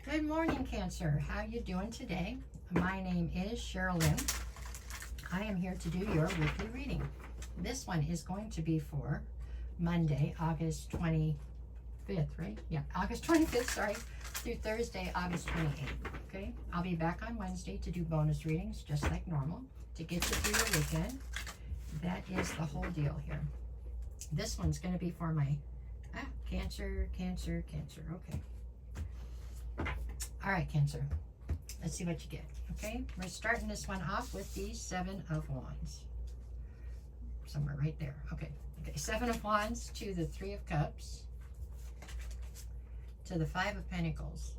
Good morning, Cancer. How you doing today? My name is Cheryl Lynn. I am here to do your weekly reading. This one is going to be for Monday, August 25th, right? Yeah, August 25th, sorry, through Thursday, August 28th, okay? I'll be back on Wednesday to do bonus readings, just like normal, to get you through your weekend. That is the whole deal here. This one's going to be for my Cancer, okay. All right, Cancer, let's see what you get, okay? We're starting this one off with the Seven of Wands. Somewhere right there, okay. Seven of Wands to the Three of Cups to the Five of Pentacles.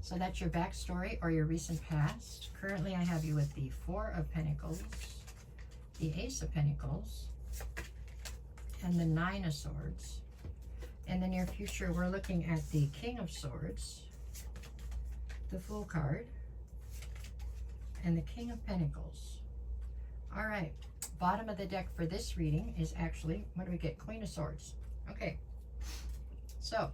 So that's your backstory or your recent past. Currently, I have you with the Four of Pentacles, the Ace of Pentacles, and the Nine of Swords. In the near future, we're looking at the King of Swords, the Fool card, and the King of Pentacles. All right, bottom of the deck for this reading is actually, what do we get? Queen of Swords. Okay, so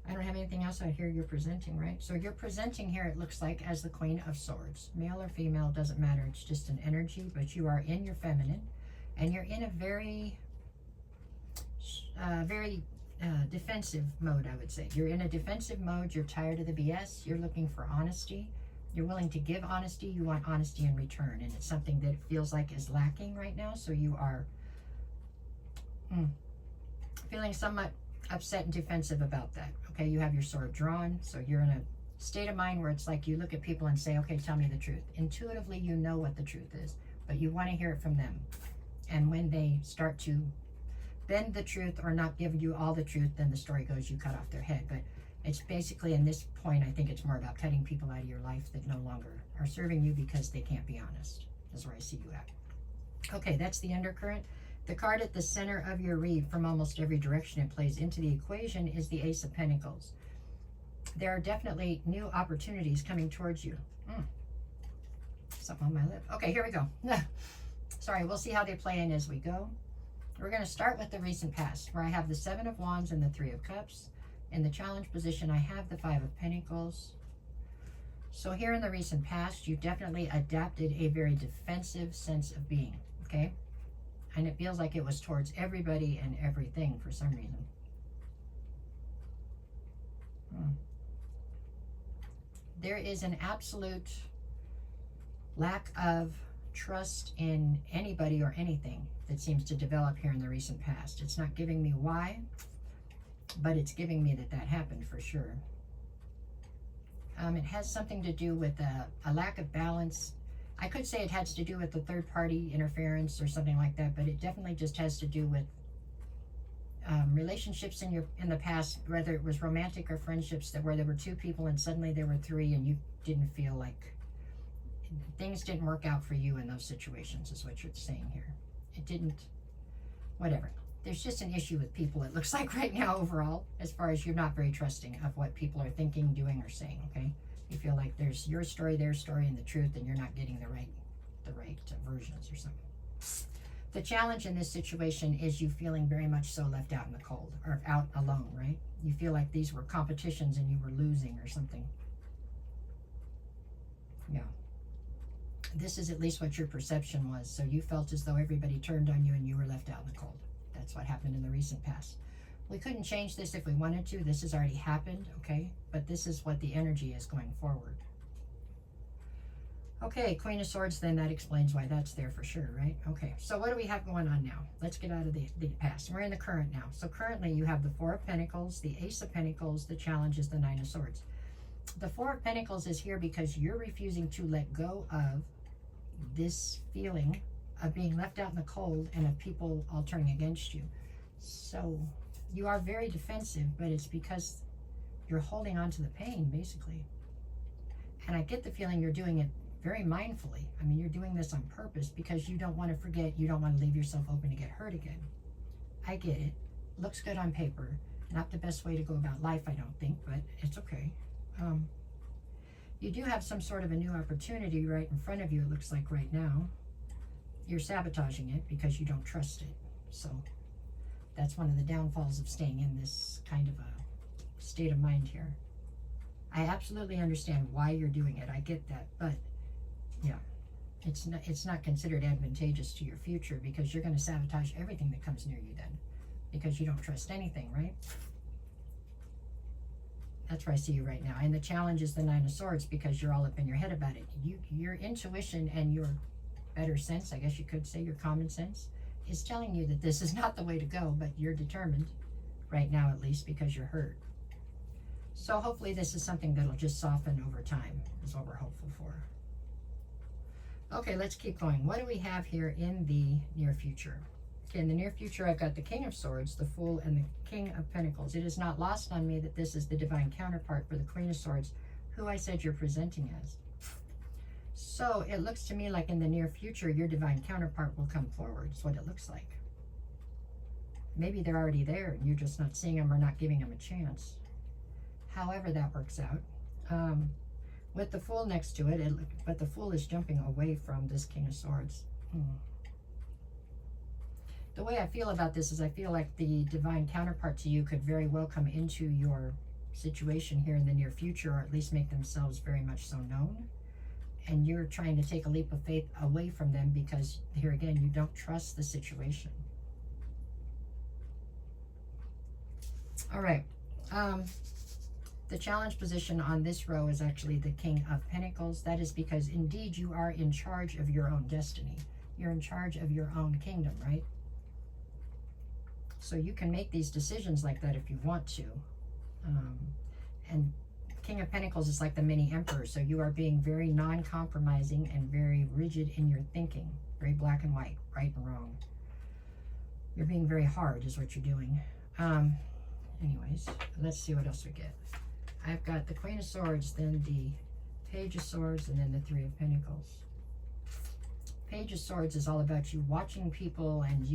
I don't have anything else out here you're presenting, right? So you're presenting here, it looks like, as the Queen of Swords. Male or female, doesn't matter. It's just an energy, but you are in your feminine, and you're in a very defensive mode, I would say. You're in a defensive mode. You're tired of the BS. You're looking for honesty. You're willing to give honesty. You want honesty in return, and it's something that it feels like is lacking right now. So you are feeling somewhat upset and defensive about that. Okay, you have your sword drawn, so you're in a state of mind where it's like you look at people and say, okay, tell me the truth. Intuitively, you know what the truth is, but you want to hear it from them. And when they start to bend the truth or not give you all the truth, then the story goes, you cut off their head. But it's basically, in this point, I think it's more about cutting people out of your life that no longer are serving you because they can't be honest. That's where I see you at. Okay, that's the undercurrent. The card at the center of your read, from almost every direction it plays into the equation, is the Ace of Pentacles. There are definitely new opportunities coming towards you. Something on my lip. Okay, here we go. Sorry, we'll see how they play in as we go. We're going to start with the recent past, where I have the Seven of Wands and the Three of Cups. In the challenge position, I have the Five of Pentacles. So here in the recent past, you definitely adapted a very defensive sense of being, okay? And it feels like it was towards everybody and everything for some reason. There is an absolute lack of trust in anybody or anything that seems to develop here in the recent past. It's not giving me why, but it's giving me that that happened for sure. It has something to do with a lack of balance. I could say it has to do with the third party interference or something like that, but it definitely just has to do with relationships in the past, whether it was romantic or friendships, where there were two people and suddenly there were three, and you didn't feel like things didn't work out for you in those situations, is what you're saying here. It didn't, whatever. There's just an issue with people, it looks like right now overall, as far as you're not very trusting of what people are thinking, doing, or saying, okay? You feel like there's your story, their story, and the truth, and you're not getting the right versions or something. The challenge in this situation is you feeling very much so left out in the cold, or out alone, right? You feel like these were competitions and you were losing or something. Yeah. This is at least what your perception was. So you felt as though everybody turned on you and you were left out in the cold. That's what happened in the recent past. We couldn't change this if we wanted to. This has already happened, okay? But this is what the energy is going forward. Okay, Queen of Swords, then that explains why that's there for sure, right? Okay, so what do we have going on now? Let's get out of the past. We're in the current now. So currently you have the Four of Pentacles, the Ace of Pentacles, the challenge is the Nine of Swords. The Four of Pentacles is here because you're refusing to let go of this feeling of being left out in the cold and of people all turning against you. So you are very defensive, but it's because you're holding on to the pain, basically. And I get the feeling you're doing it very mindfully. I mean, you're doing this on purpose because you don't want to forget, you don't want to leave yourself open to get hurt again. I get it. Looks good on paper. Not the best way to go about life, I don't think, but it's okay. You do have some sort of a new opportunity right in front of you, it looks like right now. You're sabotaging it because you don't trust it. So that's one of the downfalls of staying in this kind of a state of mind here. I absolutely understand why you're doing it. I get that. But, yeah, it's not considered advantageous to your future, because you're going to sabotage everything that comes near you then, because you don't trust anything, right? That's where I see you right now. And the challenge is the Nine of Swords, because you're all up in your head about it. Your intuition and your better sense, I guess you could say, your common sense, is telling you that this is not the way to go, but you're determined, right now at least, because you're hurt. So hopefully this is something that'll just soften over time, is what we're hopeful for. Okay, let's keep going. What do we have here in the near future? Okay, in the near future, I've got the King of Swords, the Fool, and the King of Pentacles. It is not lost on me that this is the divine counterpart for the Queen of Swords, who I said you're presenting as. So it looks to me like in the near future, your divine counterpart will come forward. Is what it looks like. Maybe they're already there and you're just not seeing them or not giving them a chance. However that works out. With the Fool next to it, but the Fool is jumping away from this King of Swords. The way I feel about this is I feel like the divine counterpart to you could very well come into your situation here in the near future, or at least make themselves very much so known. And you're trying to take a leap of faith away from them because, here again, you don't trust the situation. All right. The challenge position on this row is actually the King of Pentacles. That is because, indeed, you are in charge of your own destiny. You're in charge of your own kingdom, right? So you can make these decisions like that if you want to. And King of Pentacles is like the mini emperor. So you are being very non-compromising and very rigid in your thinking. Very black and white, right and wrong. You're being very hard is what you're doing. Anyways, let's see what else we get. I've got the Queen of Swords, then the Page of Swords, and then the Three of Pentacles. Page of Swords is all about you watching people and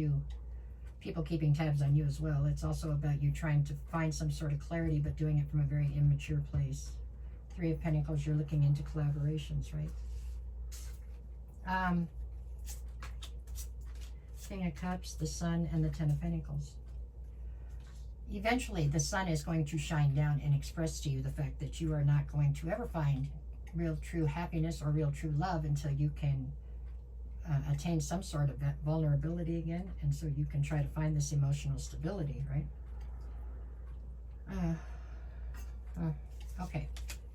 people keeping tabs on you as well. It's also about you trying to find some sort of clarity, but doing it from a very immature place. Three of Pentacles, you're looking into collaborations, right? King of Cups, the Sun, and the Ten of Pentacles. Eventually, the sun is going to shine down and express to you the fact that you are not going to ever find real true happiness or real true love until you can attain some sort of vulnerability again, and so you can try to find this emotional stability, right? Okay,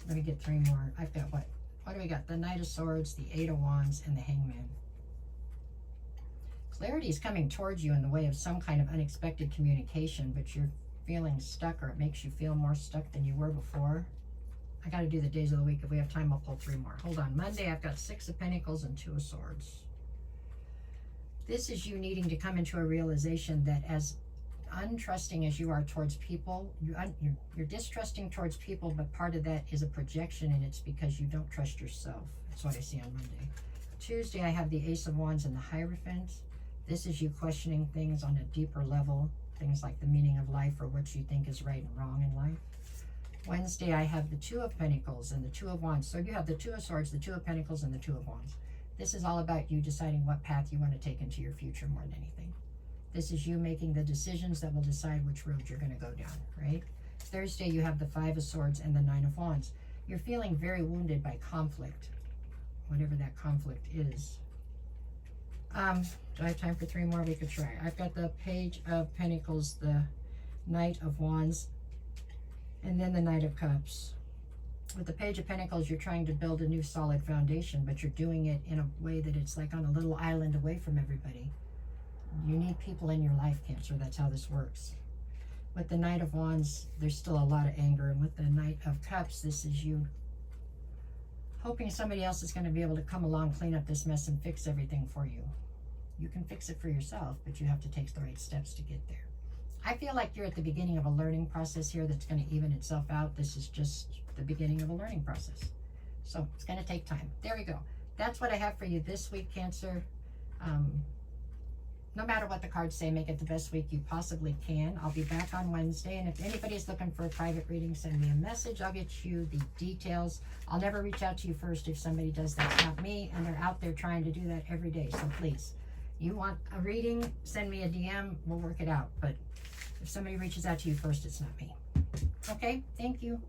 let me get three more. I've got what do we got? The Knight of Swords, the Eight of Wands, and the Hangman. Clarity is coming towards you in the way of some kind of unexpected communication, but you're feeling stuck, or it makes you feel more stuck than you were before. I got to do the days of the week. If we have time, I'll pull three more. Hold on. Monday, I've got Six of Pentacles and Two of Swords. This is you needing to come into a realization that as untrusting as you are towards people, you're distrusting towards people, but part of that is a projection, and it's because you don't trust yourself. That's what I see on Monday. Tuesday, I have the Ace of Wands and the Hierophant. This is you questioning things on a deeper level, things like the meaning of life or what you think is right and wrong in life. Wednesday, I have the Two of Pentacles and the Two of Wands. So you have the Two of Swords, the Two of Pentacles, and the Two of Wands. This is all about you deciding what path you want to take into your future more than anything. This is you making the decisions that will decide which road you're going to go down, right? Thursday, you have the Five of Swords and the Nine of Wands. You're feeling very wounded by conflict, whatever that conflict is. Do I have time for three more? We could try. I've got the Page of Pentacles, the Knight of Wands, and then the Knight of Cups. With the Page of Pentacles, you're trying to build a new solid foundation, but you're doing it in a way that it's like on a little island away from everybody. You need people in your life, Cancer. That's how this works. With the Knight of Wands, there's still a lot of anger. And with the Knight of Cups, this is you hoping somebody else is going to be able to come along, clean up this mess, and fix everything for you. You can fix it for yourself, but you have to take the right steps to get there. I feel like you're at the beginning of a learning process here that's going to even itself out. This is just the beginning of a learning process. So it's going to take time. There we go. That's what I have for you this week, Cancer. No matter what the cards say, make it the best week you possibly can. I'll be back on Wednesday, and if anybody's looking for a private reading, send me a message. I'll get you the details. I'll never reach out to you first if somebody does. That's not me, and they're out there trying to do that every day. So please, you want a reading, send me a DM. We'll work it out. But if somebody reaches out to you first, it's not me. Okay? Thank you.